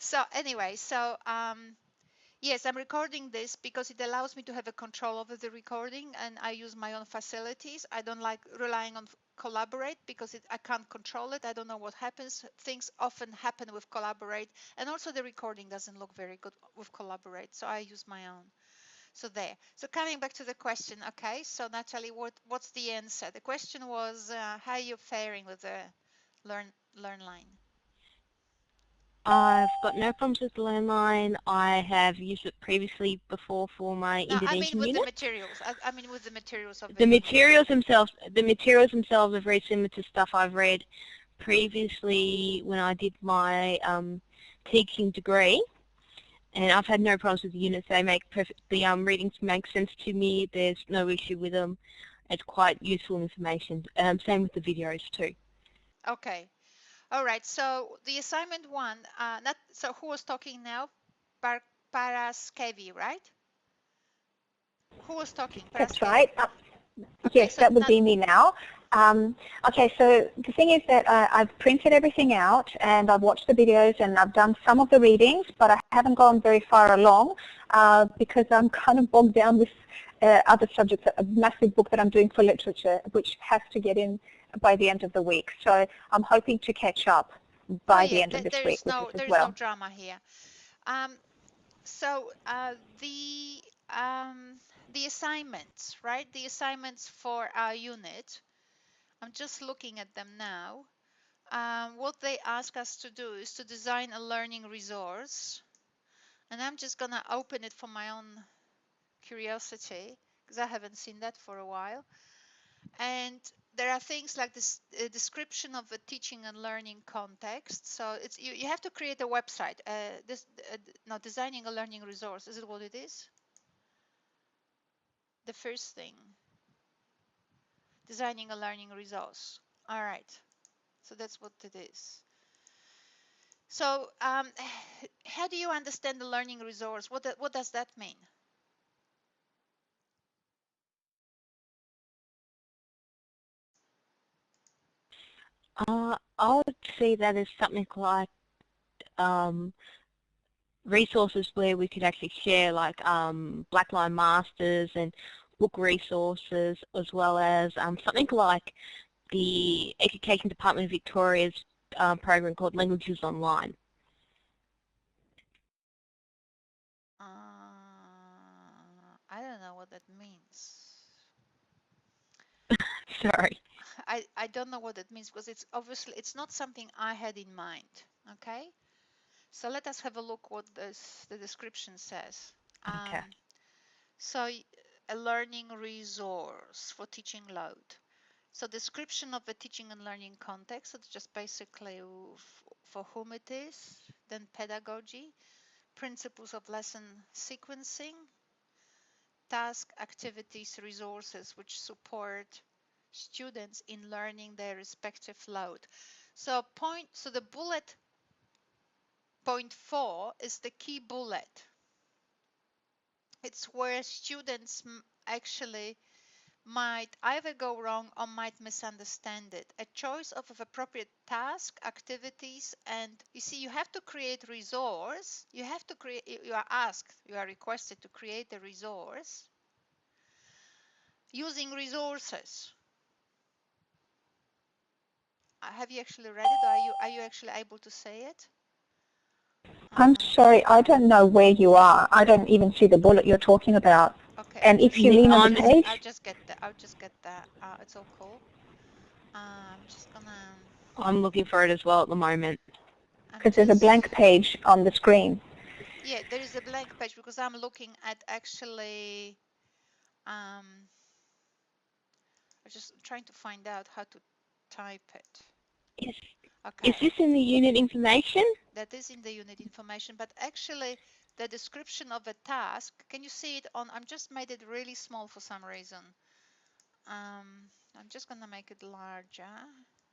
So anyway, so yes, I'm recording this because it allows me to have a control over the recording, and I use my own facilities. I don't like relying on Collaborate because I can't control it. I don't know what happens. Things often happen with Collaborate, and also the recording doesn't look very good with Collaborate, so I use my own. So there. So coming back to the question, okay, so Natalie, what's the answer? The question was, how are you faring with the learn line? I've got no problems with LearnLine. I have used it previously before for my No, I mean Indonesian with the unit. materials. I mean with the materials of the The unit. materials themselves are very similar to stuff I've read previously when I did my teaching degree, and I've had no problems with the units. They make the readings make sense to me. There's no issue with them. It's quite useful information. Same with the videos too. Okay. All right. So the assignment one, not so who was talking now? Paraskevi, right? Who was talking? That's Paraskevi. right. Okay. Yes, So that would not be me now. Okay, so the thing is that I've printed everything out and I've watched the videos and I've done some of the readings, but I haven't gone very far along because I'm kind of bogged down with other subjects, a massive book that I'm doing for literature, which has to get in by the end of the week. So I'm hoping to catch up oh by the yeah, end of this there week is with this no as there is no well. drama here. Um, so the assignments, right? The assignments for our unit. I'm just looking at them now. What they ask us to do is to design a learning resource, and I'm just gonna open it for my own curiosity because I haven't seen that for a while. And there are things like this description of a teaching and learning context. So it's you have to create a website. No, designing a learning resource. Is it what it is? The first thing, designing a learning resource. All right. So that's what it is. So how do you understand the learning resource? What does that mean? I would see that as something like um, resources where we could actually share like Blackline Masters and book resources, as well as something like the Education Department of Victoria's program called Languages Online. I don't know what that means. Sorry. I don't know what that means because it's obviously it's not something I had in mind. Okay, so let us have a look what the description says. Okay. So a learning resource for teaching load. So description of the teaching and learning context. It's just basically for whom it is. Then pedagogy, principles of lesson sequencing, task, activities, resources which support students in learning their respective load. So the bullet point 4 is the key bullet. It's where students actually might either go wrong or might misunderstand it. A choice of appropriate task, activities, and you see, you have to create resource. You have to create, you are asked, you are requested to create a resource using resources. Have you actually read it, or are you actually able to say it? I'm sorry, I don't know where you are. I don't even see the bullet you're talking about. Okay, And if you lean on the I'll page, just get that. I'll just get that. It's all cool. I'm just gonna. I'm looking for it as well at the moment. I'm because there's a just. blank page on the screen. Yeah, there is a blank page because I'm looking at actually. I'm just trying to find out how to type it. Is, is Okay, this in the unit information? that is in the unit information, but actually the description of a task. Can you see it on? I'm just made it really small for some reason. I'm just gonna make it larger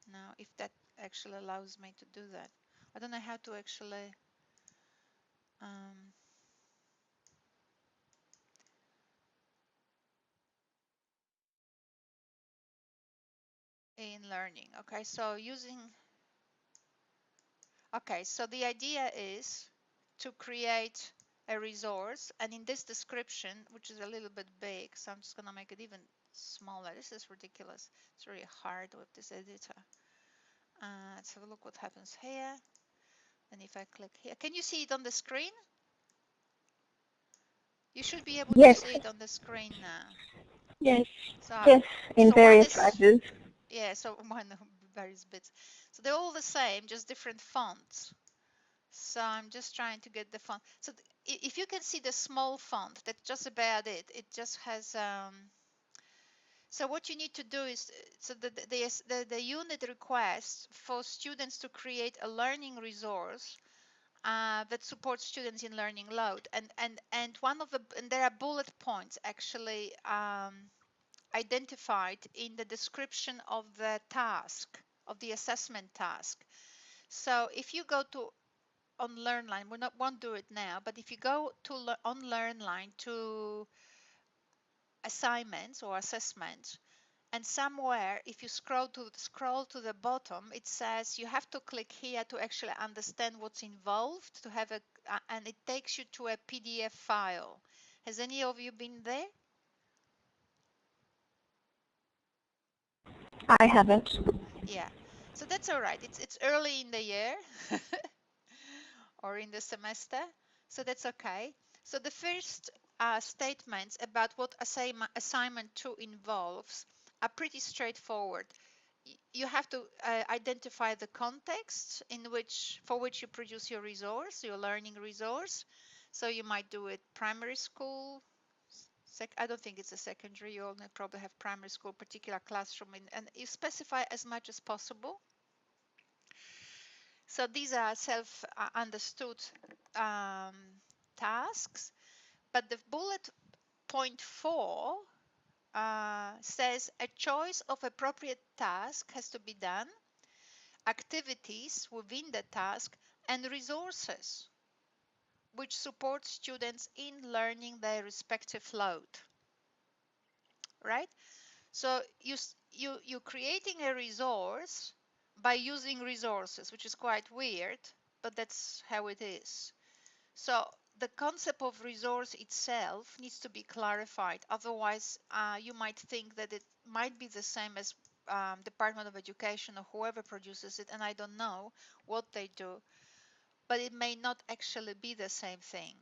now, if that actually allows me to do that. I don't know how to actually in learning. Okay, so the idea is to create a resource, and in this description, which is a little bit big, so I'm just going to make it even smaller. This is ridiculous. It's really hard with this editor. Let's have a look what happens here. And if I click here, can you see it on the screen? You should be able to Yes, see it on the screen now. Yes. So, yes, in so one various is, sizes. yeah, so one of various bits. So they're all the same, just different fonts. So I'm just trying to get the font. So if you can see the small font, that's just about it. It just has, so what you need to do is, so the unit requests for students to create a learning resource that supports students in learning load. And one of the, and there are bullet points actually identified in the description of the task, of the assessment task. So if you go to on LearnLine, won't do it now, but if you go to on LearnLine to assignments or assessments, and somewhere if you scroll to the bottom, it says you have to click here to actually understand what's involved, to have a and it takes you to a PDF file. Has any of you been there? I haven't. Yeah, so that's all right. It's early in the year or in the semester, so that's okay. So the first statements about what assignment 2 involves are pretty straightforward. You have to identify the context in which for which you produce your resource, your learning resource. So you might do it primary school. I don't think it's a secondary. You only probably have primary school, particular classroom, and you specify as much as possible. So these are self-understood tasks, but the bullet point 4 says a choice of appropriate task has to be done, activities within the task, and resources which support students in learning their respective load, right? So you're creating a resource by using resources, which is quite weird, but that's how it is. So the concept of resource itself needs to be clarified. Otherwise, you might think that it might be the same as Department of Education or whoever produces it, and I don't know what they do, but it may not actually be the same thing.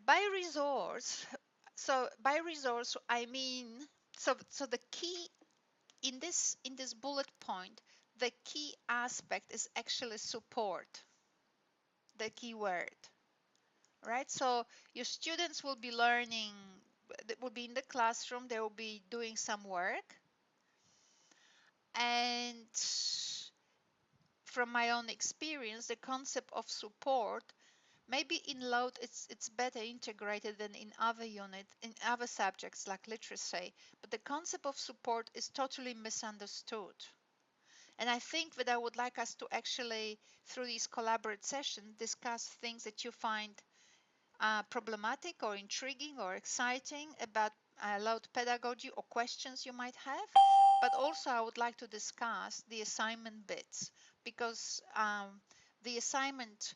By resource, so by resource, I mean, so the key in this bullet point, the key aspect is actually support, the key word. Right? So your students will be learning, they will be in the classroom, they will be doing some work. And from my own experience, the concept of support, maybe in load it's better integrated than in other units, in other subjects like literacy, but the concept of support is totally misunderstood. And I think that I would like us to actually, through these collaborative sessions, discuss things that you find problematic or intriguing or exciting about load pedagogy or questions you might have. But also I would like to discuss the assignment bits, because the assignment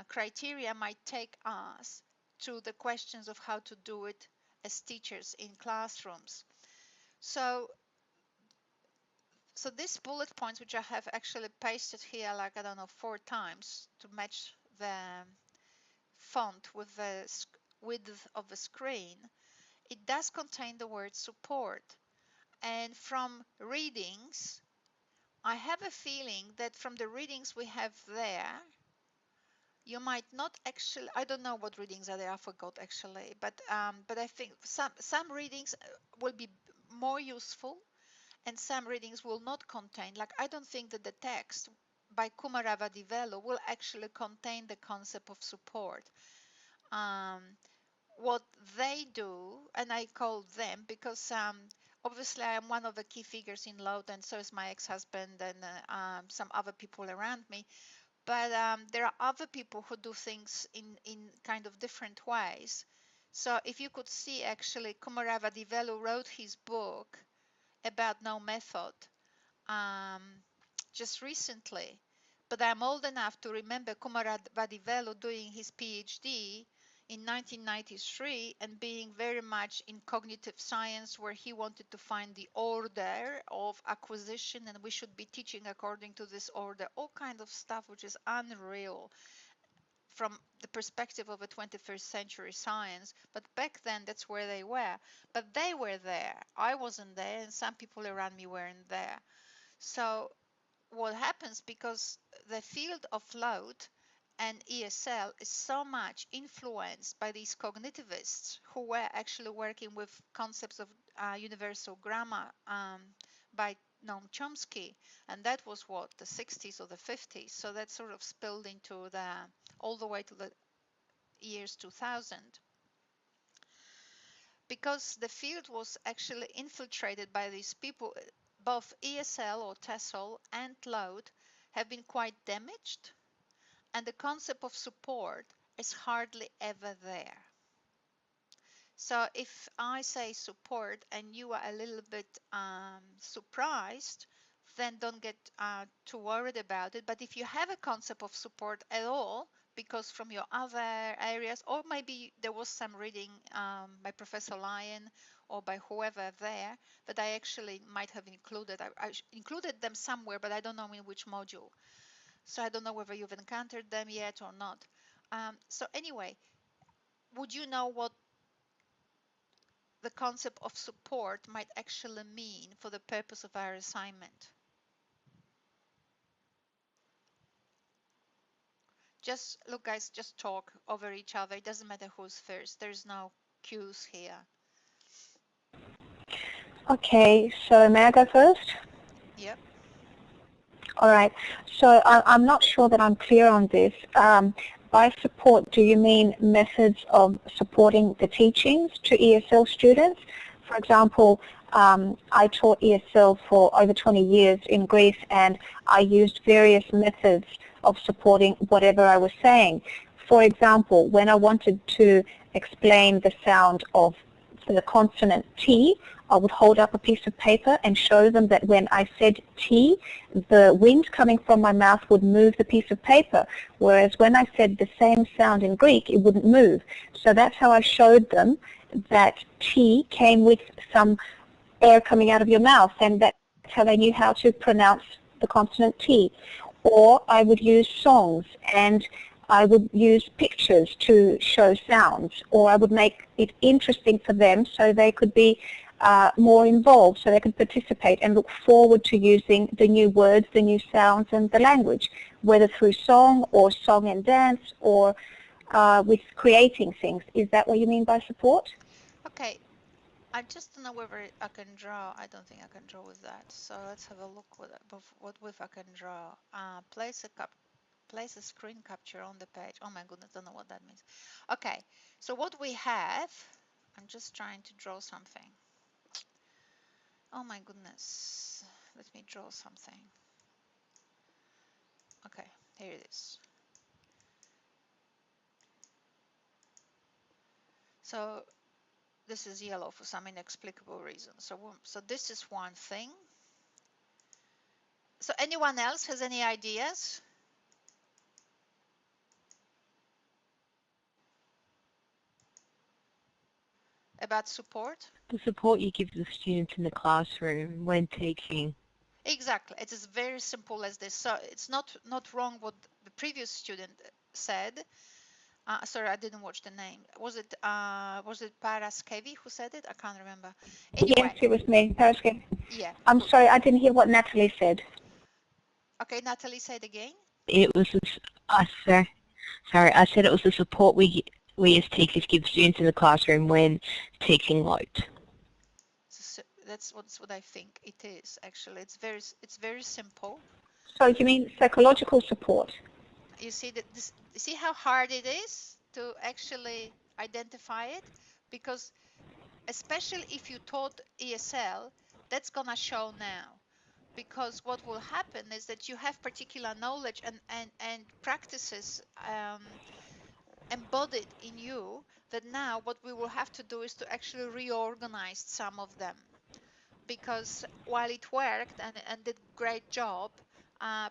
criteria might take us to the questions of how to do it as teachers in classrooms. So these bullet points, which I have actually pasted here, like, I don't know, 4 times to match the font with the width of the screen, it does contain the word support. And from readings, I have a feeling that from the readings we have there, you might not actually, I don't know what readings are there, I forgot actually, but I think some readings will be more useful and some readings will not contain, like, I don't think that the text by Kumaravadivelu will actually contain the concept of support. What they do, and I call them because obviously I am one of the key figures in Load, and so is my ex-husband and some other people around me. But there are other people who do things in kind of different ways. So if you could see, actually, Kumaravadivelu wrote his book about no method just recently. But I'm old enough to remember Kumar Vadivello doing his PhD in 1993 and being very much in cognitive science, where he wanted to find the order of acquisition and we should be teaching according to this order, all kind of stuff which is unreal from the perspective of a 21st century science. But back then that's where they were. But they were there. I wasn't there, and some people around me weren't there. So what happens, because the field of load and ESL is so much influenced by these cognitivists who were actually working with concepts of universal grammar by Noam Chomsky, and that was what, the 60s or the 50s. So that sort of spilled into the all the way to the years 2000, because the field was actually infiltrated by these people. Both ESL or TESOL and load have been quite damaged, and the concept of support is hardly ever there. So if I say support and you are a little bit surprised, then don't get too worried about it. But if you have a concept of support at all, because from your other areas, or maybe there was some reading by Professor Lyon or by whoever there that I actually might have included. I included them somewhere, but I don't know in which module. So I don't know whether you've encountered them yet or not. So anyway, would you know what the concept of support might actually mean for the purpose of our assignment? Just look, guys, just talk over each other. It doesn't matter who's first. There's no cues here. Okay, so may I go first? Yep. All right. So I'm not sure that I'm clear on this. By support, do you mean methods of supporting the teachings to ESL students? For example, I taught ESL for over 20 years in Greece, and I used various methods of supporting whatever I was saying. For example, when I wanted to explain the sound of the consonant T, I would hold up a piece of paper and show them that when I said T, the wind coming from my mouth would move the piece of paper, whereas when I said the same sound in Greek, it wouldn't move. So that's how I showed them that T came with some air coming out of your mouth, and that's how they knew how to pronounce the consonant T. Or I would use songs, and I would use pictures to show sounds, or I would make it interesting for them so they could be more involved, so they could participate and look forward to using the new words, the new sounds, and the language, whether through song or song and dance, or with creating things. Is that what you mean by support? Okay. I just don't know whether I can draw. I don't think I can draw with that. So let's have a look what with I can draw. Place a screen capture on the page. Oh my goodness, don't know what that means. Okay, so what we have, I'm just trying to draw something. Oh my goodness, let me draw something. Okay, here it is. So this is yellow for some inexplicable reason. So this is one thing. So anyone else has any ideas about support? The support you give the students in the classroom when teaching. Exactly. It is very simple as this. So it's not wrong what the previous student said. Sorry, I didn't watch the name. Was it Paraskevi who said it? I can't remember. Yes, Anyway, it was me, Paraske. yeah. I'm sorry, I didn't hear what Natalie said. Okay, Natalie said again. It was, sorry, I said it was the support we as teachers give students in the classroom when teaching load. So that's what I think it is actually. It's very simple. So you mean psychological support? You see you see how hard it is to actually identify it, because especially if you taught ESL, that's gonna show now. Because what will happen is that you have particular knowledge and practices embodied in you, that now what we will have to do is to actually reorganize some of them, because while it worked and did great job,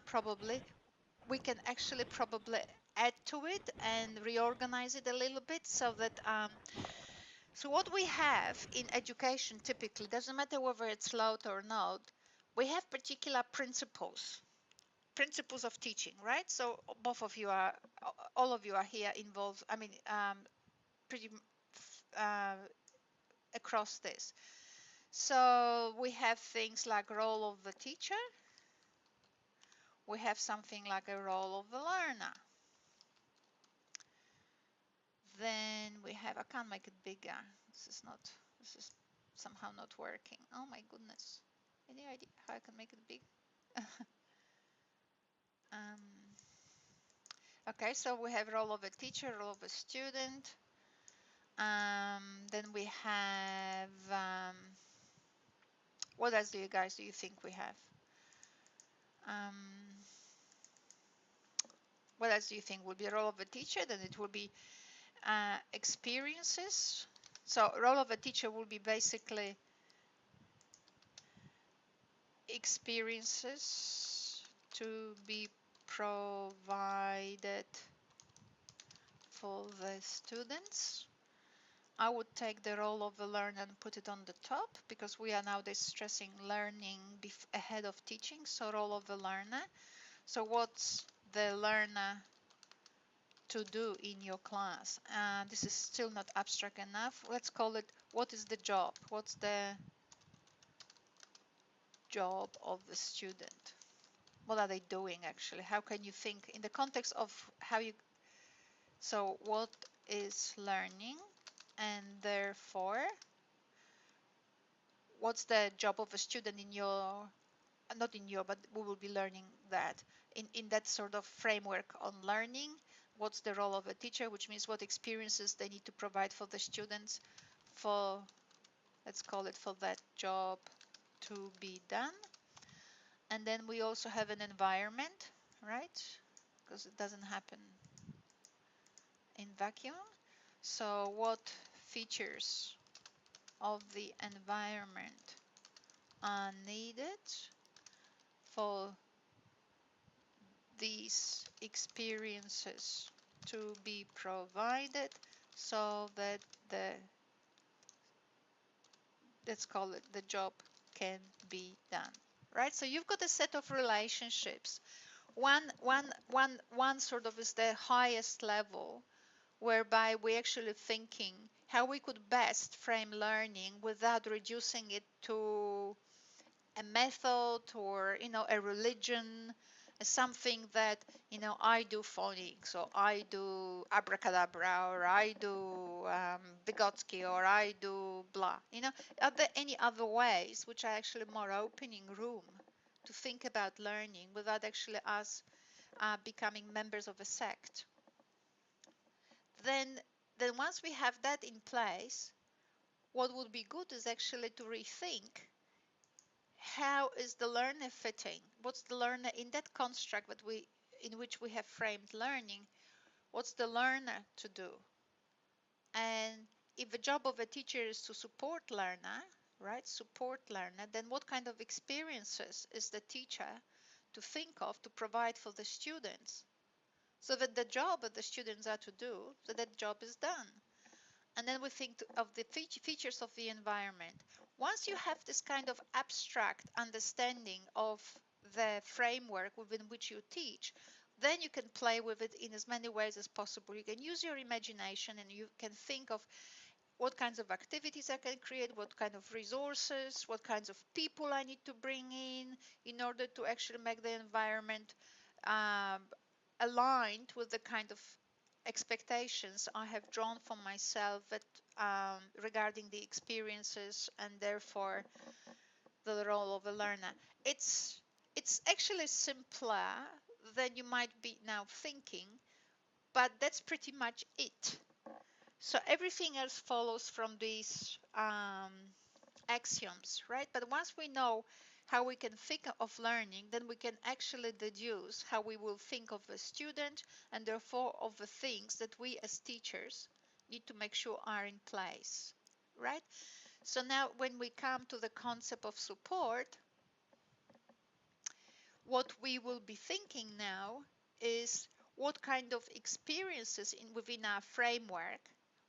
probably we can actually probably add to it and reorganize it a little bit so that so what we have in education typically, doesn't matter whether it's loud or not, we have particular principles of teaching, right? So both of you are, all of you are here involved, I mean, pretty uh, across this. So we have things like role of the teacher. We have something like a role of the learner. Then we have, I can't make it bigger. This is somehow not working. Oh my goodness. Any idea how I can make it big? um, okay, so we have role of a teacher, role of a student. Then we have, what else do you think we have? Um, what else do you think would be a role of a teacher? Then it will be experiences. So role of a teacher will be basically experiences to be provided for the students. I would take the role of the learner and put it on the top because we are nowadays stressing learning ahead of teaching. So role of the learner. So what's the learner to do in your class? This is still not abstract enough. Let's call it, what is the job? What's the job of the student? What are they doing actually? How can you think in the context of how you, so what is learning, and therefore what's the job of a student in your, not in your, but we will be learning that in that sort of framework on learning. What's the role of a teacher, which means what experiences they need to provide for the students for, let's call it, for that job to be done. And then we also have an environment, right? Because it doesn't happen in vacuum. So what features of the environment are needed for these experiences to be provided so that the, let's call it, the job can be done, right? So you've got a set of relationships. One sort of is the highest level, whereby we're actually thinking how we could best frame learning without reducing it to a method or, you know, a religion, something that, you know, I do phonics, or I do abracadabra, or I do Vygotsky, or I do blah. You know, are there any other ways which are actually more opening room to think about learning without actually us becoming members of a sect? Then once we have that in place, what would be good is actually to rethink how is the learner fitting? What's the learner in that construct that in which we have framed learning? What's the learner to do? And if the job of a teacher is to support learner, right? Support learner, then what kind of experiences is the teacher to think of to provide for the students so that the job that the students are to do, so that job is done? And then we think of the features of the environment. Once you have this kind of abstract understanding of the framework within which you teach, then you can play with it in as many ways as possible. You can use your imagination and you can think of what kinds of activities I can create, what kind of resources, what kinds of people I need to bring in order to actually make the environment um, aligned with the kind of expectations I have drawn for myself that, regarding the experiences and therefore the role of a learner. It's actually simpler than you might be now thinking, but that's pretty much it. So everything else follows from these axioms, right? But once we know how we can think of learning, then we can actually deduce how we will think of a student and therefore of the things that we as teachers need to make sure are in place, right? So now when we come to the concept of support, what we will be thinking now is what kind of experiences within our framework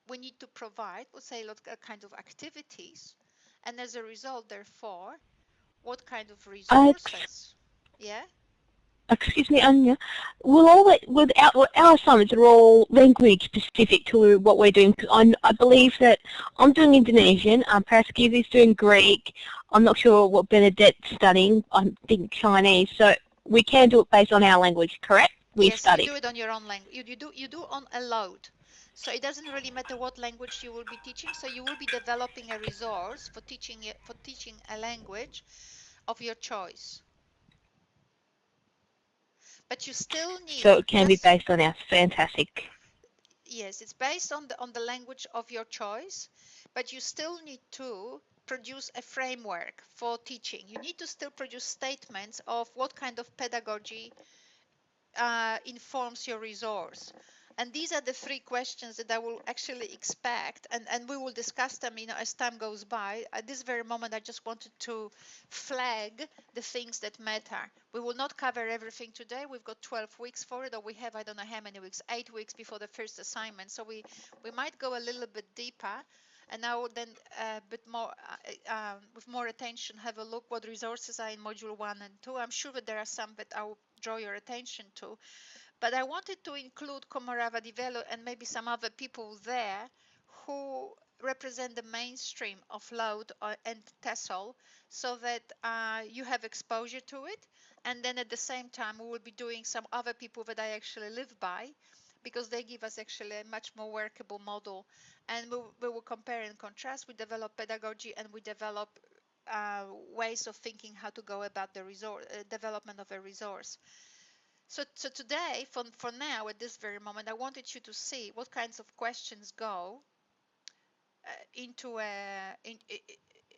we need to provide, we'll say, a kind of activities, and as a result, therefore, what kind of Ex- resources. Yeah? Excuse me, Anya. Will our assignments are all language specific to what we're doing? 'Cause I believe that I'm doing Indonesian, Paraskivi's doing Greek. I'm not sure what Benedette's studying. I think Chinese. So we can do it based on our language, correct? We Yes, you do studied. it on your own language. You do on a load. So it doesn't really matter what language you will be teaching. So you will be developing a resource for teaching a language of your choice. But you still need So it can be just based on our fantastic. yes, it's based on the language of your choice, but you still need to produce a framework for teaching. You need to still produce statements of what kind of pedagogy informs your resource. And these are the three questions that I will actually expect, and we will discuss them, as time goes by. At this very moment, I just wanted to flag the things that matter. We will not cover everything today. We've got 12 weeks for it, or we have, I don't know how many weeks, 8 weeks before the first assignment. So we might go a little bit deeper. And I will then bit more with more attention have a look what resources are in module 1 and 2. I'm sure that there are some that I will draw your attention to, but I wanted to include Komorava Divelo and maybe some other people there who represent the mainstream of Load and TESOL, so that you have exposure to it. And then at the same time, we will be doing some other people that I actually live by, because they give us actually a much more workable model. And we will compare and contrast. We develop pedagogy, and we develop ways of thinking how to go about the development of a resource. So today, for now, at this very moment, I wanted you to see what kinds of questions go into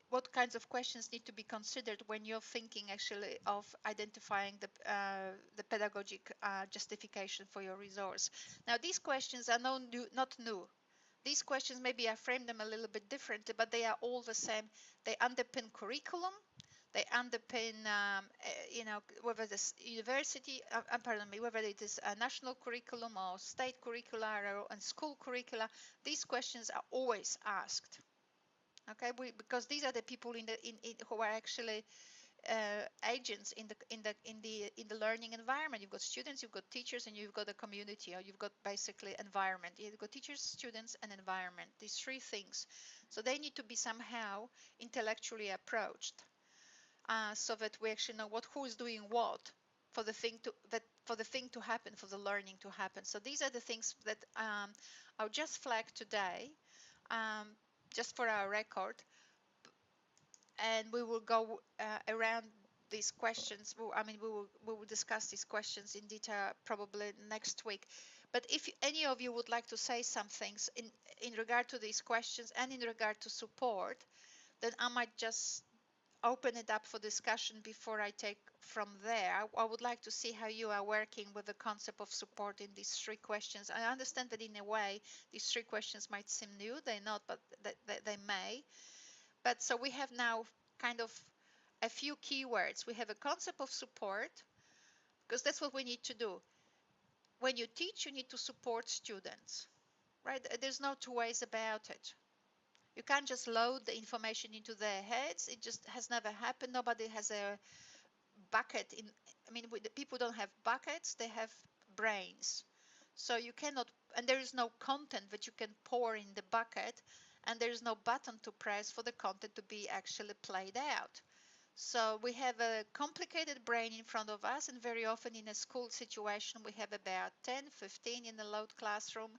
what kinds of questions need to be considered when you're thinking actually of identifying the pedagogic justification for your resource. Now, these questions are not new. These questions, maybe I frame them a little bit differently, but they are all the same. They underpin curriculum. They underpin, whether this university, pardon me, whether it is a national curriculum or state curricula and school curricula. These questions are always asked. Okay, because these are the people who are actually agents in the learning environment. You've got students, you've got teachers, and you've got a community, or you've got basically environment. You've got teachers, students, and environment. These three things. So they need to be somehow intellectually approached, so that we actually know who is doing what for the thing to happen, for the learning to happen. So these are the things that I'll just flag today, um, just for our record, and we will go around these questions. We will discuss these questions in detail probably next week. But if any of you would like to say some things in regard to these questions and in regard to support, then I might just open it up for discussion before I take from there. I would like to see how you are working with the concept of support in these three questions. I understand that in a way these three questions might seem new. They're not, but they may. But so we have now kind of a few keywords. We have a concept of support, because that's what we need to do. When you teach, you need to support students, right? There's no two ways about it. You can't just load the information into their heads. It just has never happened. Nobody has a bucket the people don't have buckets, they have brains. So you cannot, and there is no content that you can pour in the bucket, and there is no button to press for the content to be actually played out. So we have a complicated brain in front of us, and very often in a school situation we have about 10, 15 in the load classroom.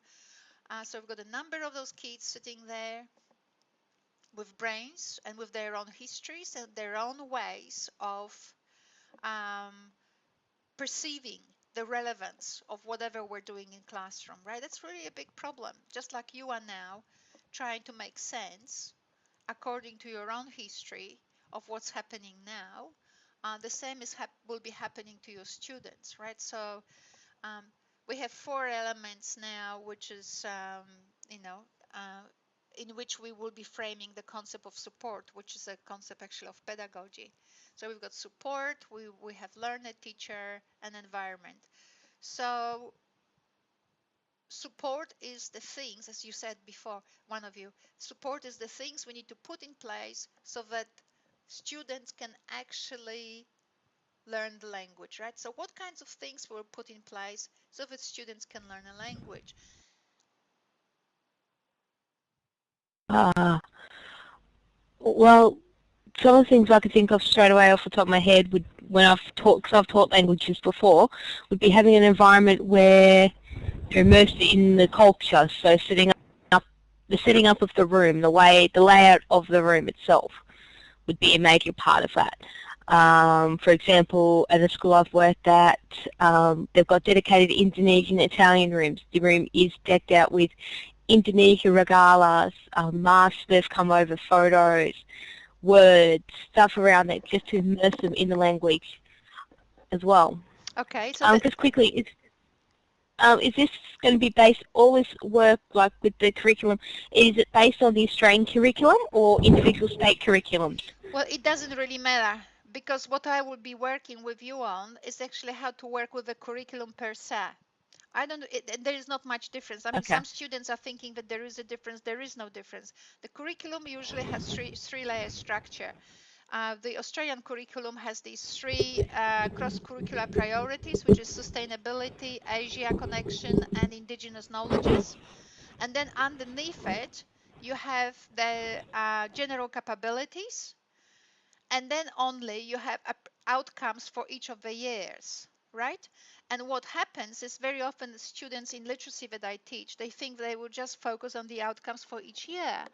So we've got a number of those kids sitting there with brains and with their own histories and their own ways of um, perceiving the relevance of whatever we're doing in classroom, right? That's really a big problem. Just like you are now trying to make sense according to your own history of what's happening now, the same will be happening to your students, right? So um, we have four elements now, which is, you know, uh, in which we will be framing the concept of support, which is a concept actually of pedagogy. So we've got support, we have learner, teacher, and environment. So support is the things, as you said before, one of you, support is the things we need to put in place so that students can actually learn the language, right? So what kinds of things were put in place so that students can learn a language? Uh, well, some of the things I could think of straight away off the top of my head would, when because I've taught languages before, would be having an environment where you're immersed in the culture. So up, the setting up of the room, the layout of the room itself would be a major part of that. For example, at a school I've worked at, they've got dedicated Indonesian Italian rooms. The room is decked out with Indonesia regalas, masks that have come over, photos, words, stuff around it, just to immerse them in the language as well. Okay, so that Just quickly, is this going to be based, all this work, like with the curriculum, is it based on the Australian curriculum or individual state curriculums? well, it doesn't really matter because what I will be working with you on is actually how to work with the curriculum per se. I don't. There is not much difference. I mean, Okay. some students are thinking that there is a difference. There is no difference. The curriculum usually has three-layer structure. The Australian curriculum has these three cross-curricular priorities, which is sustainability, Asia connection, and indigenous knowledges. And then underneath it, you have the general capabilities, and then only you have outcomes for each of the years, right? And what happens is very often the students in literacy that I teach, they think they will just focus on the outcomes for each year,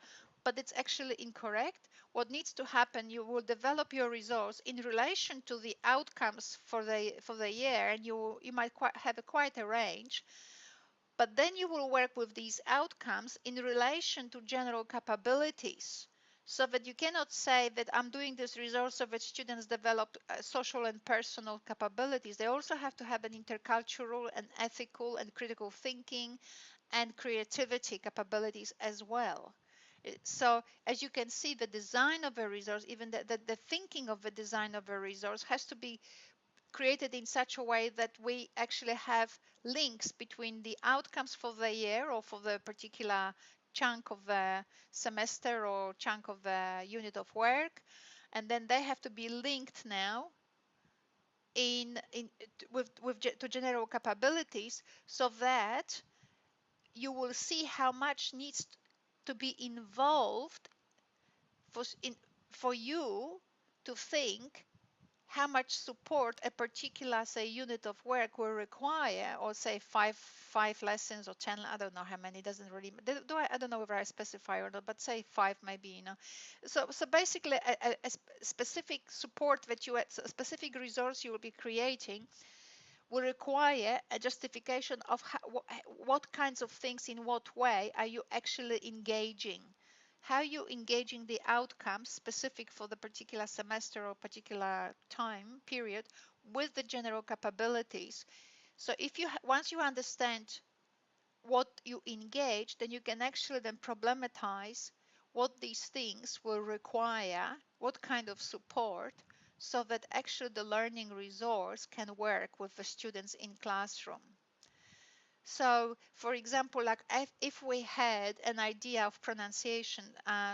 but it's actually incorrect. What needs to happen, you will develop your resource in relation to the outcomes for the year, and you might have quite a range, but then you will work with these outcomes in relation to general capabilities, so that you cannot say that I'm doing this resource so that students develop social and personal capabilities. They also have to have an intercultural and ethical and critical thinking and creativity capabilities as well. So as you can see, the design of a resource, even the thinking of the design of a resource has to be created in such a way that we actually have links between the outcomes for the year or for the particular chunk of the semester or chunk of the unit of work, and then they have to be linked now in with to general capabilities, so that you will see how much needs to be involved for for you to think how much support a particular, say, unit of work will require, or say five lessons or 10, I don't know how many, doesn't really, I don't know whether I specify or not, but say five maybe, So basically a specific support that a specific resource you will be creating will require a justification of what kinds of things, in what way are you actually engaging, how you engaging the outcomes specific for the particular semester or particular time period with the general capabilities. So if you once you understand what you engage, then you can actually then problematize what these things will require, what kind of support, so that actually the learning resource can work with the students in classroom. So, for example, like if we had an idea of pronunciation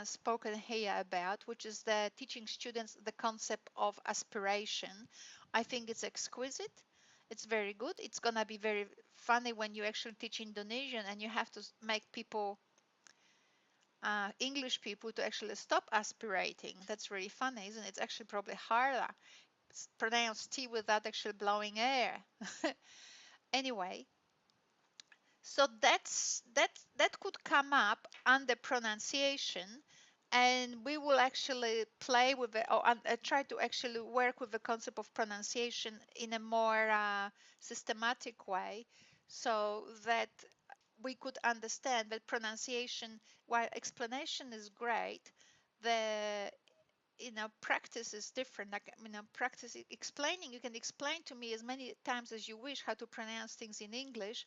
spoken here about, which is the teaching students the concept of aspiration, I think it's exquisite. It's very good. It's gonna be very funny when you actually teach Indonesian and you have to make people, English people, to actually stop aspirating. That's really funny, isn't it? It's actually probably harder. Pronounce T without actually blowing air. Anyway, so that could come up under pronunciation, and we will actually play with it, or try to actually work with the concept of pronunciation in a more systematic way, so that we could understand that pronunciation, while explanation is great, the practice is different. Like, practice explaining, you can explain to me as many times as you wish how to pronounce things in English,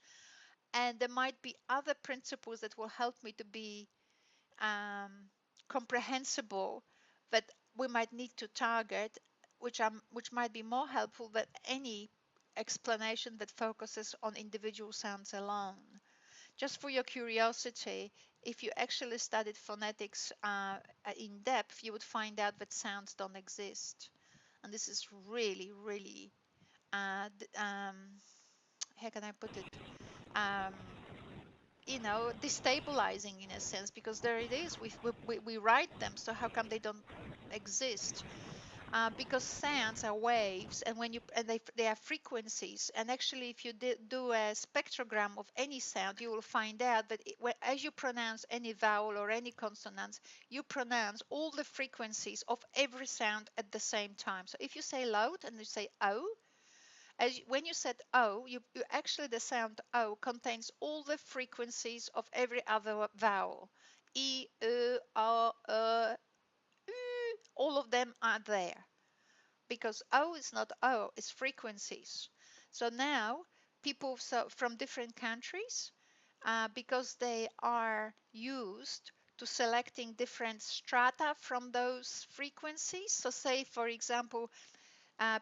and there might be other principles that will help me to be um, comprehensible, that we might need to target, which might be more helpful than any explanation that focuses on individual sounds alone. Just for your curiosity, if you actually studied phonetics in depth, you would find out that sounds don't exist. And this is really, really, how can I put it? Um, destabilizing in a sense, because there it is. We write them, so how come they don't exist? Because sounds are waves, and they are frequencies. And actually, if you do a spectrogram of any sound, you will find out that as you pronounce any vowel or any consonant, you pronounce all the frequencies of every sound at the same time. So if you say loud and you say O, when you said O, you actually, the sound O contains all the frequencies of every other vowel. E, O, U, all of them are there, because O is not O, it's frequencies. So now people from different countries, because they are used to selecting different strata from those frequencies. So say, for example,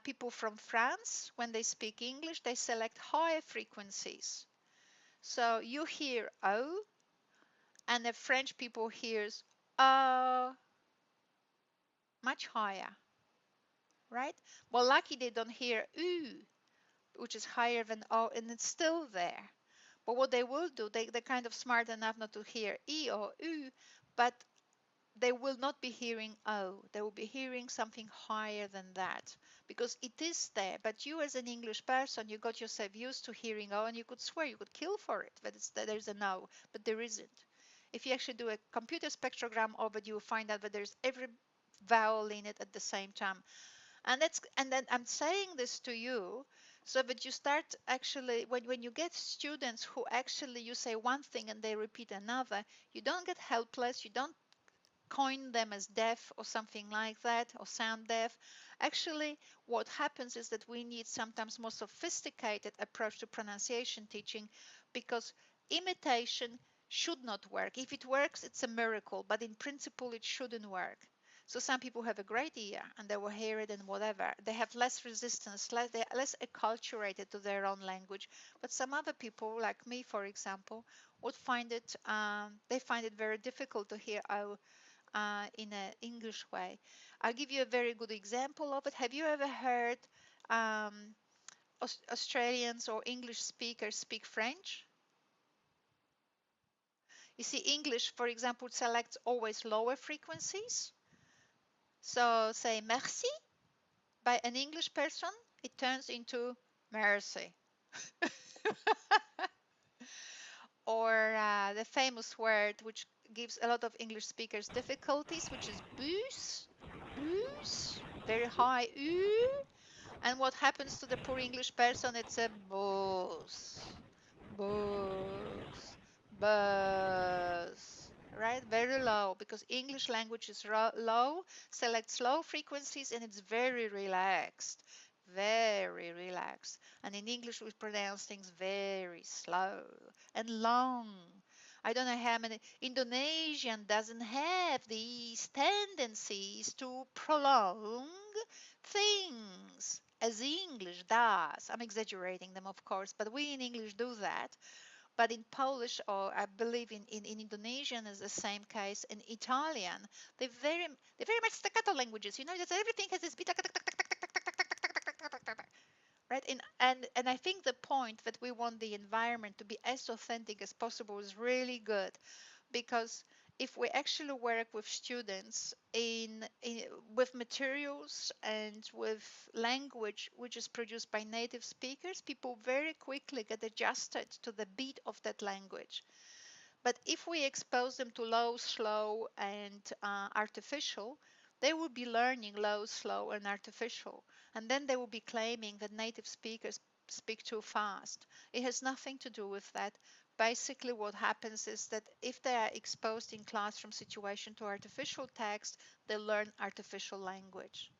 people from France, when they speak English, they select higher frequencies. So you hear O, and the French people hears O, much higher, right? Well, lucky they don't hear U, which is higher than O, and it's still there. But what they will do, they're kind of smart enough not to hear E or U, but they will not be hearing O. They will be hearing something higher than that, because it is there. But you, as an English person, you got yourself used to hearing O, and you could swear, you could kill for it that there's an O, but there isn't. If you actually do a computer spectrogram of it, you will find out that there's every vowel in it at the same time. And then I'm saying this to you so that you start actually, when you get students who actually, you say one thing and they repeat another, you don't get helpless, you don't coin them as deaf or something like that, or sound deaf. Actually, what happens is that we need sometimes more sophisticated approach to pronunciation teaching, because imitation should not work. If it works, it's a miracle, but in principle, it shouldn't work. So some people have a great ear and they will hear it and whatever. They have less resistance, they're less acculturated to their own language. But some other people, like me, for example, would find it, they find it very difficult to hear in an English way. I'll give you a very good example of it. Have you ever heard um, Australians or English speakers speak French? You see, English, for example, selects always lower frequencies. So say merci by an English person, it turns into mercy. Or the famous word which gives a lot of English speakers difficulties, which is booze, very high ooh. And what happens to the poor English person? It's a booze, booze, buzz, right? Very low, because English language is low, selects low frequencies, and it's very relaxed, very relaxed. And in English, we pronounce things very slow and long. I don't know how many. Indonesian doesn't have these tendencies to prolong things as English does. I'm exaggerating them, of course, but we in English do that. But in Polish, or I believe in Indonesian is the same case. In Italian, they're very much staccato languages. You know, that everything has this beat, right? And I think the point that we want the environment to be as authentic as possible is really good, because if we actually work with students with materials and with language which is produced by native speakers, people very quickly get adjusted to the beat of that language. But if we expose them to low, slow, and artificial, they will be learning low, slow, and artificial. And then they will be claiming that native speakers speak too fast. It has nothing to do with that. Basically, what happens is that if they are exposed in classroom situation to artificial text, they learn artificial language.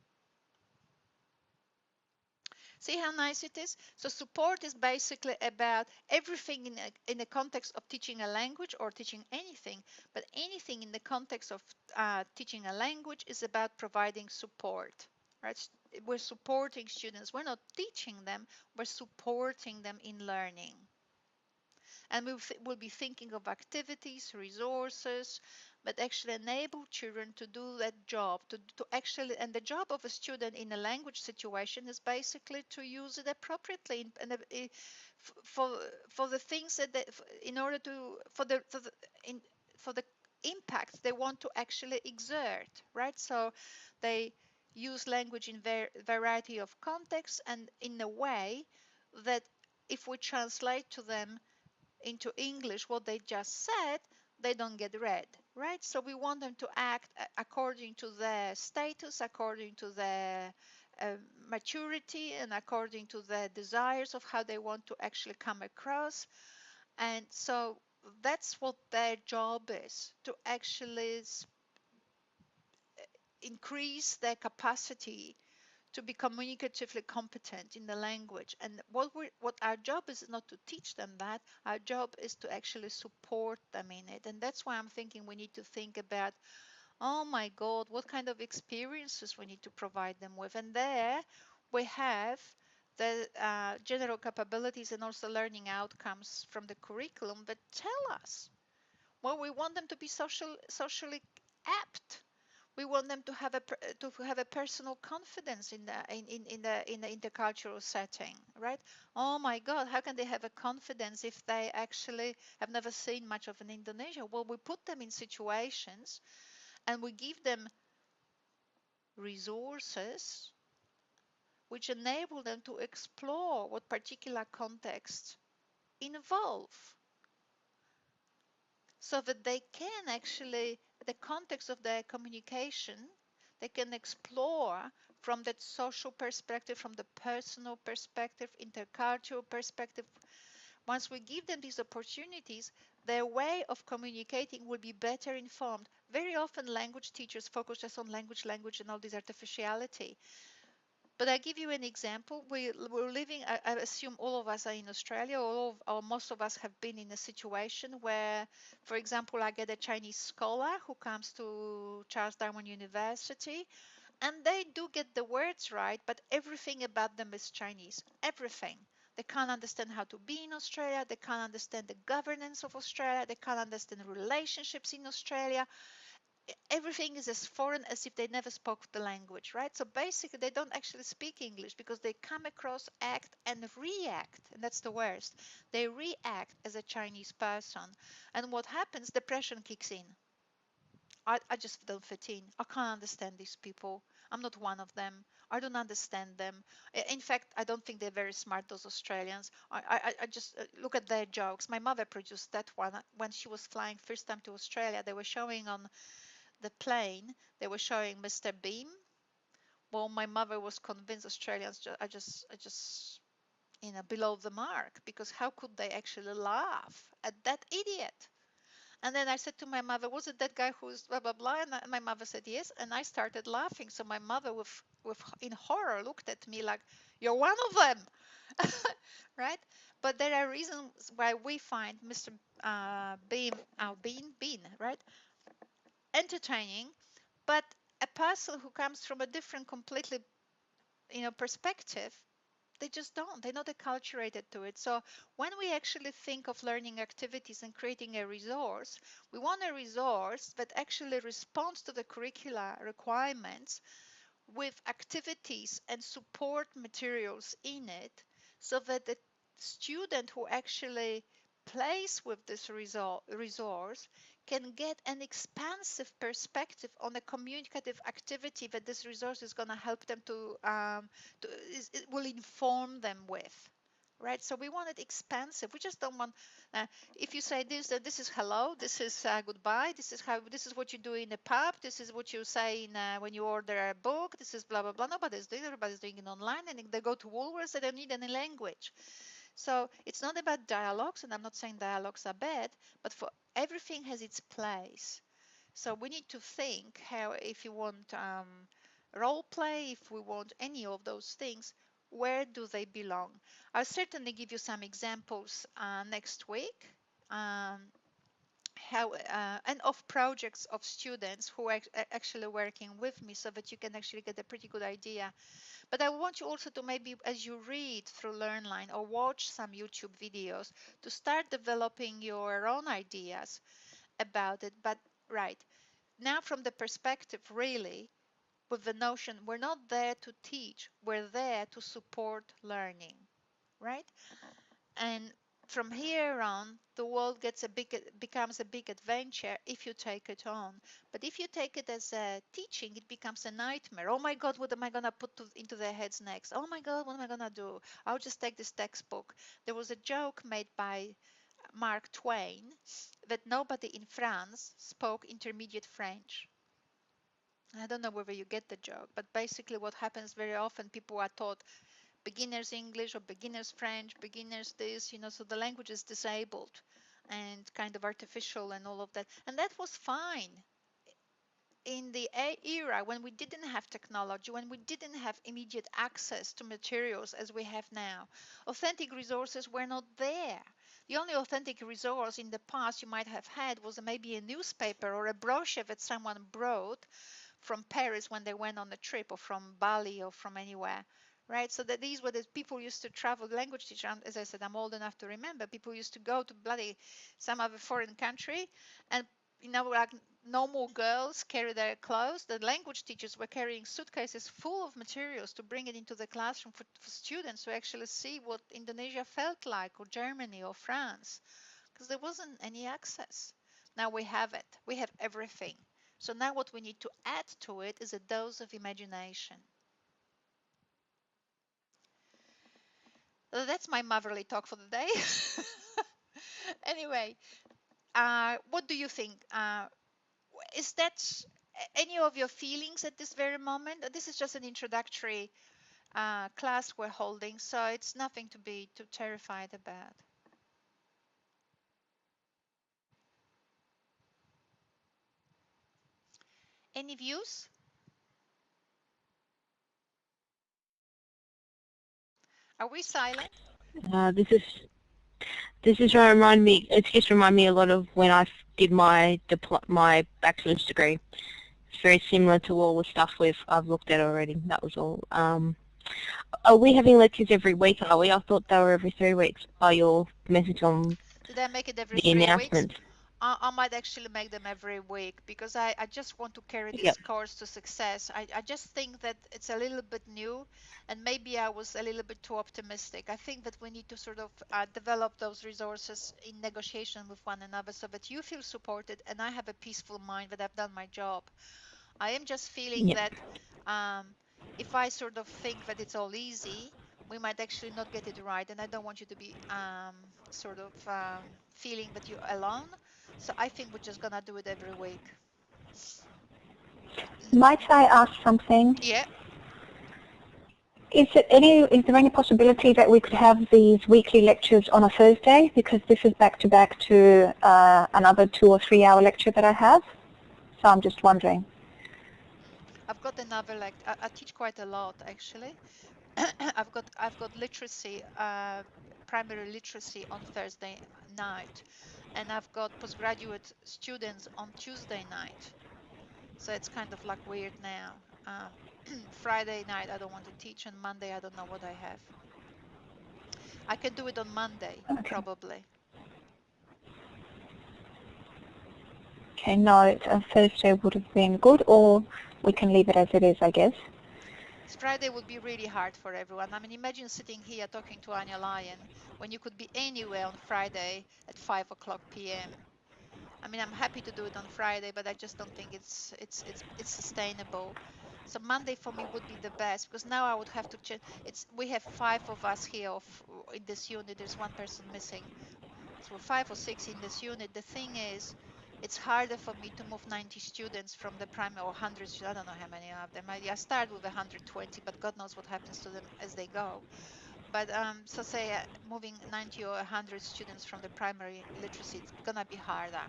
See how nice it is? So support is basically about everything in the context of teaching a language or teaching anything, but anything in the context of teaching a language is about providing support. right? We're supporting students. We're not teaching them, we're supporting them in learning. And we'll be thinking of activities, resources, but actually enable children to do that job, to actually, and the job of a student in a language situation is basically to use it appropriately for for the things that they, in order to in for the impacts they want to actually exert, right? So they use language in variety of contexts and in a way that if we translate to them into English what they just said, they don't get read, right? So we want them to act according to their status, according to their maturity, and according to their desires of how they want to actually come across. And so that's what their job is, to actually increase their capacity to be communicatively competent in the language. And what our job is not to teach them that, our job is to actually support them in it. And that's why I'm thinking we need to think about, oh my God, what kind of experiences we need to provide them with. And there we have the general capabilities and also learning outcomes from the curriculum that tell us, well, we want them to be socially apt. We want them to have a personal confidence in the intercultural setting, right? Oh my God, how can they have a confidence if they actually have never seen much of an Indonesia? Well, we put them in situations and we give them resources which enable them to explore what particular contexts involve, so that they can actually, the context of their communication, they can explore from that social perspective, from the personal perspective, intercultural perspective. Once we give them these opportunities, their way of communicating will be better informed. Very often language teachers focus just on language, and all this artificiality. But I give you an example. We're living, I assume all of us are in Australia, or most of us have been in a situation where, for example, I get a Chinese scholar who comes to Charles Darwin University, and they do get the words right, but everything about them is Chinese. Everything. They can't understand how to be in Australia. They can't understand the governance of Australia. They can't understand relationships in Australia. Everything is as foreign as if they never spoke the language, right? So basically, they don't actually speak English because they come across, act, and react, and that's the worst. They react as a Chinese person, and what happens? Depression kicks in. I just don't fit in. I can't understand these people. I'm not one of them. I don't understand them. In fact, I don't think they're very smart, those Australians. I just look at their jokes. My mother produced that one when she was flying first time to Australia. They were showing on the plane, they were showing Mr. Beam. Well, my mother was convinced Australians just below the mark, because how could they actually laugh at that idiot? And then I said to my mother, was it that guy who's blah blah blah? And my mother said yes, and I started laughing. So my mother, with in horror, looked at me like, "You're one of them," right? But there are reasons why we find Mr. Bean, right, entertaining, but a person who comes from a different completely perspective, they're not acculturated to it. So when we actually think of learning activities and creating a resource, we want a resource that actually responds to the curricular requirements with activities and support materials in it, so that the student who actually plays with this resource can get an expansive perspective on a communicative activity that this resource is going to help them it will inform them with. Right, so we want it expansive. We just don't want. If you say this, then this is hello, this is goodbye, this is what you do in a pub, this is what you say when you order a book, this is blah blah blah. Nobody's doing it. Everybody's doing it online, and they go to Woolworths. They don't need any language. So it's not about dialogues, and I'm not saying dialogues are bad, but for everything has its place. So we need to think how, if you want role play, if we want any of those things, where do they belong? I'll certainly give you some examples next week. how and of projects of students who are actually working with me, so that you can actually get a pretty good idea. But I want you also to, maybe as you read through LearnLine or watch some YouTube videos, to start developing your own ideas about it. But right now, from the perspective really, with the notion we're not there to teach, we're there to support learning, right? And from here on, the world becomes a big adventure if you take it on. But if you take it as a teaching, it becomes a nightmare. Oh my God, what am I gonna put into their heads next? Oh my God, what am I gonna do? I'll just take this textbook. There was a joke made by Mark Twain that nobody in France spoke intermediate French. I don't know whether you get the joke, but basically what happens very often, people are taught beginners English or beginners French, beginners this, so the language is disabled and kind of artificial and all of that. And that was fine in the era when we didn't have technology, when we didn't have immediate access to materials as we have now. Authentic resources were not there. The only authentic resource in the past you might have had was maybe a newspaper or a brochure that someone brought from Paris when they went on a trip, or from Bali, or from anywhere, right? So that these were the people used to travel. Language teacher, as I said, I'm old enough to remember, people used to go to bloody some other foreign country, and like normal girls carry their clothes. The language teachers were carrying suitcases full of materials to bring it into the classroom for students to actually see what Indonesia felt like, or Germany, or France, because there wasn't any access. Now we have it. We have everything. So now what we need to add to it is a dose of imagination. That's my motherly talk for the day. Anyway, what do you think? Is that any of your feelings at this very moment? This is just an introductory class we're holding, so it's nothing to be too terrified about. Any views? Are we silent? Uh, this is this is trying to remind me. It's just remind me a lot of when I did my bachelor's degree. It's very similar to all the stuff I've looked at already. That was all. Are we having lectures every week? Are we? I thought they were every 3 weeks. By your message on Did I make it every the 3 weeks? announcement. I might actually make them every week, because I just want to carry this Yep. course to success. I just think that it's a little bit new, and maybe I was a little bit too optimistic. I think that we need to sort of develop those resources in negotiation with one another, so that you feel supported and I have a peaceful mind that I've done my job. I am just feeling Yep. that um, if I sort of think that it's all easy, we might actually not get it right. And I don't want you to be sort of feeling that you're alone. So I think we're just going to do it every week. Might I ask something? Yeah. Is there any possibility that we could have these weekly lectures on a Thursday? Because this is back to back to another 2 or 3 hour lecture that I have. So I'm just wondering. I've got another, like, I teach quite a lot actually. I've got literacy, primary literacy on Thursday night, and I've got postgraduate students on Tuesday night. So it's kind of like weird now. Friday night I don't want to teach, and Monday I don't know what I have. I can do it on Monday Okay. probably. Okay, no, Thursday would have been good, or we can leave it as it is, I guess. Friday would be really hard for everyone. I mean, imagine sitting here talking to Anya Lyon when you could be anywhere on Friday at 5 o'clock p.m. I mean, I'm happy to do it on Friday, but I just don't think it's sustainable. So Monday for me would be the best, because now I would have to check. We have 5 of us here in this unit. There's one person missing, so we're 5 or 6 in this unit. The thing is, it's harder for me to move 90 students from the primary, or 100. I don't know how many of them. I start with 120, but God knows what happens to them as they go. But so say moving 90 or 100 students from the primary literacy, it's gonna be harder,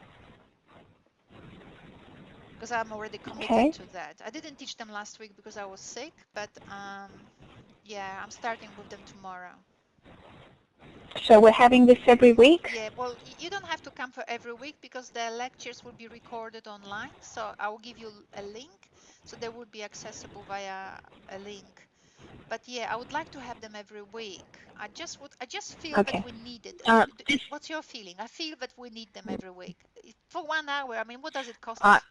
because I'm already committed Okay. to that. I didn't teach them last week because I was sick, but yeah, I'm starting with them tomorrow. So we're having this every week? Yeah, well, you don't have to come for every week because the lectures will be recorded online. So I will give you a link, so they will be accessible via a link. But yeah, I would like to have them every week. I just feel that Okay. we need it. This, What's your feeling? I feel that we need them every week. For 1 hour, I mean, what does it cost I, us?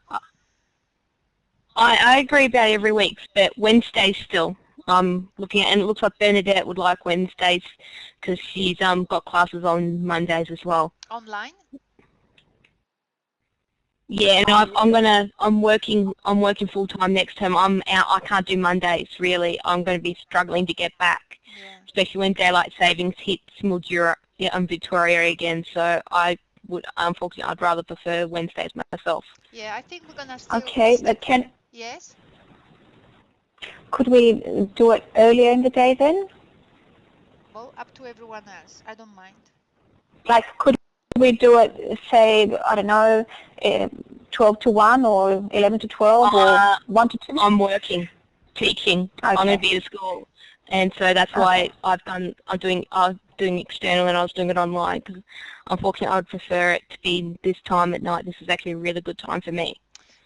I agree about every week, but Wednesdays still. I'm looking at, and it looks like Bernadette would like Wednesdays because she's got classes on Mondays as well. Online? Yeah, and I'm working full time next term. I'm out. I can't do Mondays really. I'm going to be struggling to get back, Yeah. especially when daylight savings hits Mildura, yeah, Victoria again. So I would, unfortunately, I'd rather prefer Wednesdays myself. Yeah, I think we're gonna still Okay, stick. but Yes? could we do it earlier in the day then? Well, up to everyone else. I don't mind. Like, could we do it, say, I don't know, 12 to 1 or 11 to 12 or Uh, 1 to 2? I'm working, teaching. I'm going to Okay, be at school, and so that's okay. why I'm doing external and I was doing it online because unfortunately I'd prefer it to be this time at night. This is actually a really good time for me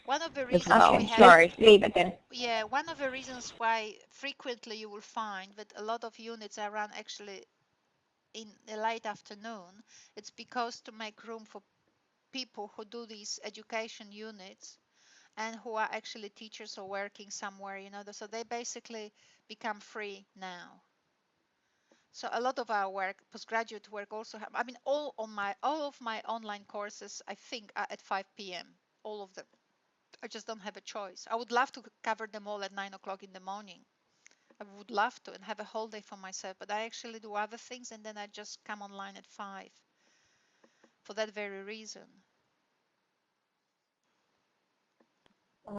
One of the as reasons we well. Okay, have, let's Sorry. leave it then. yeah, one of the reasons why frequently you will find that a lot of units are run actually in the late afternoon, it's because to make room for people who do these education units and who are actually teachers or working somewhere, so they basically become free now. So a lot of our work, postgraduate work also have, I mean, all of my online courses, I think are at 5 p.m., all of them. I just don't have a choice. I would love to cover them all at 9 o'clock in the morning. I would love to and have a whole day for myself, but I actually do other things and then I just come online at 5 for that very reason.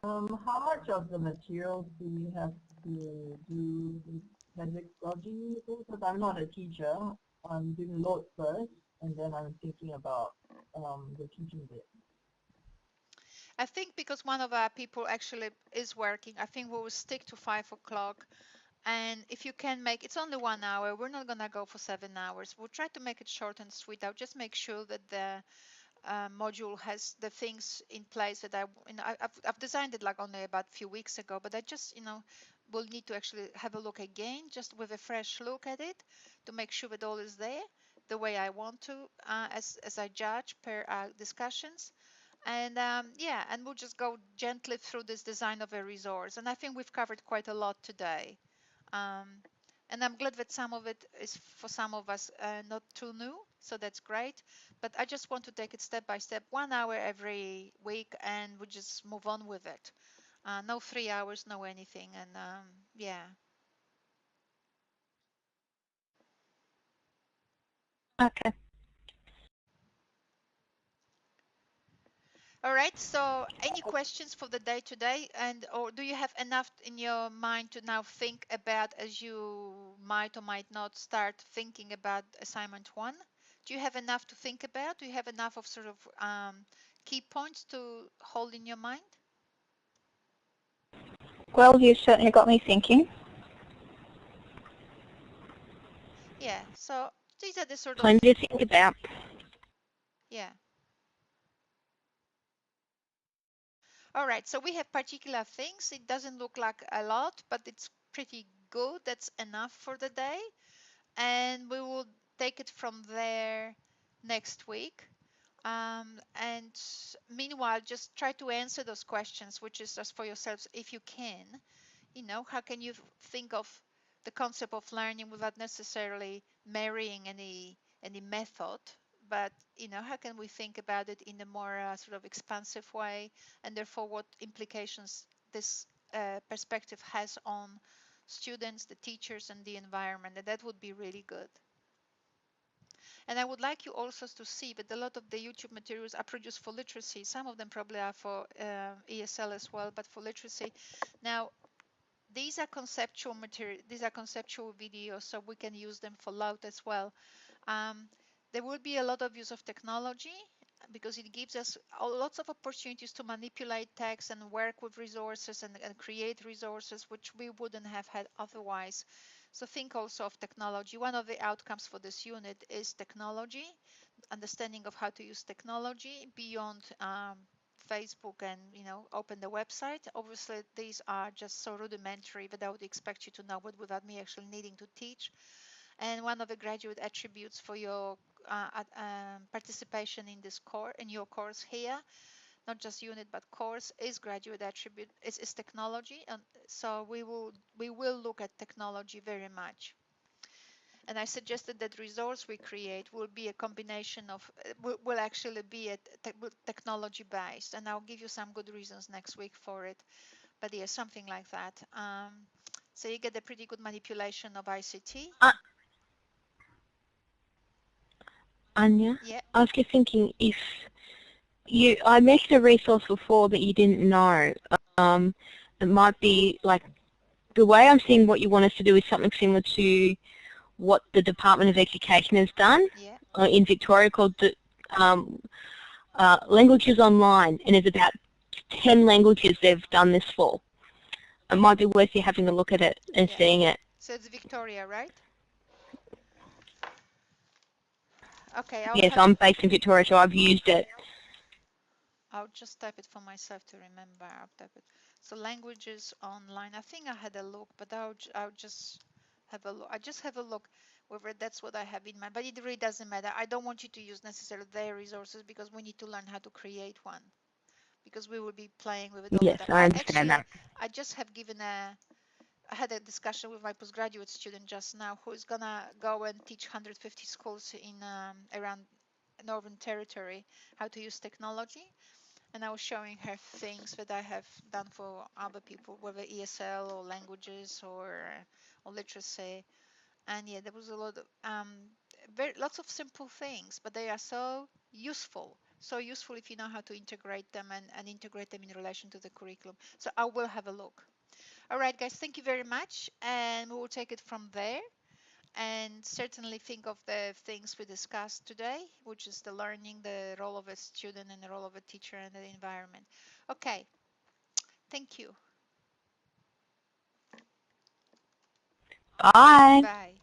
How much of the materials do you have to do with pedagogy? Because I'm not a teacher. I'm doing load first, and then I'm thinking about the teaching bit. I think because one of our people actually is working, I think we will stick to 5 o'clock. And if you can make, it's only 1 hour, we're not going to go for 7 hours. We'll try to make it short and sweet. I'll just make sure that the module has the things in place that I've designed it like only about a few weeks ago, but I just, will need to actually have a look again, just with a fresh look at it to make sure that all is there the way I want to, as I judge per our discussions. And yeah, and we'll just go gently through this design of a resource. And I think we've covered quite a lot today. Um, and I'm glad that some of it is for some of us not too new, so that's great. But I just want to take it step by step, 1 hour every week, and we just move on with it. No 3 hours, no anything, and yeah. Okay. All right. So, any questions for the day today, and or do you have enough in your mind to now think about as you might or might not start thinking about assignment one? Do you have enough to think about? Do you have enough of sort of key points to hold in your mind? Well, you certainly got me thinking. Yeah. So these are the sort of, Plenty to think about. yeah. All right. So we have particular things. It doesn't look like a lot, but it's pretty good. That's enough for the day. And we will take it from there next week. And meanwhile, just try to answer those questions, which is just for yourselves if you can. How can you think of the concept of learning without necessarily marrying any method? But how can we think about it in a more sort of expansive way, and therefore what implications this perspective has on students, the teachers, and the environment? And that would be really good. And I would like you also to see that a lot of the YouTube materials are produced for literacy. Some of them probably are for ESL as well, but for literacy. Now, these are conceptual material. These are conceptual videos, so we can use them for loud as well. Um, there will be a lot of use of technology because it gives us lots of opportunities to manipulate text and work with resources and create resources which we wouldn't have had otherwise. So think also of technology. One of the outcomes for this unit is technology, understanding of how to use technology beyond Facebook and open the website. Obviously, these are just so rudimentary that I would expect you to know it without me actually needing to teach. And one of the graduate attributes for your participation in this course, in your course here, not just unit but course, is graduate attribute is technology, and so we will look at technology very much. And I suggested that resource we create will be a combination of will actually be technology based, and I'll give you some good reasons next week for it. But yeah, something like that. So you get a pretty good manipulation of ICT. Anya, Yeah. I was just thinking if I mentioned a resource before that you didn't know. It might be like the way I'm seeing what you want us to do is something similar to what the Department of Education has done Yeah. in Victoria called the Languages Online, and it's about 10 languages they've done this for. It might be worth you having a look at it and Yeah. seeing it. So it's Victoria, right? Okay, I'll Yes, type I'm it. based in Victoria, so I've used it. I'll just type it for myself to remember. I'll type it. So languages online. I think I had a look, but I'll just have a look. I just have a look whether that's what I have in mind. But it really doesn't matter. I don't want you to use necessarily their resources because we need to learn how to create one, because we will be playing with it all the Yes, time. I understand that. I just have given I had a discussion with my postgraduate student just now who is gonna go and teach 150 schools in around Northern Territory how to use technology. And I was showing her things that I have done for other people, whether ESL or languages or literacy. And yeah, there was a lot of lots of simple things, but they are so useful. So useful if you know how to integrate them and integrate them in relation to the curriculum. So I will have a look. All right, guys, thank you very much. And we will take it from there and certainly think of the things we discussed today, which is the learning, the role of a student and the role of a teacher and the environment. Okay, thank you. Bye. Bye.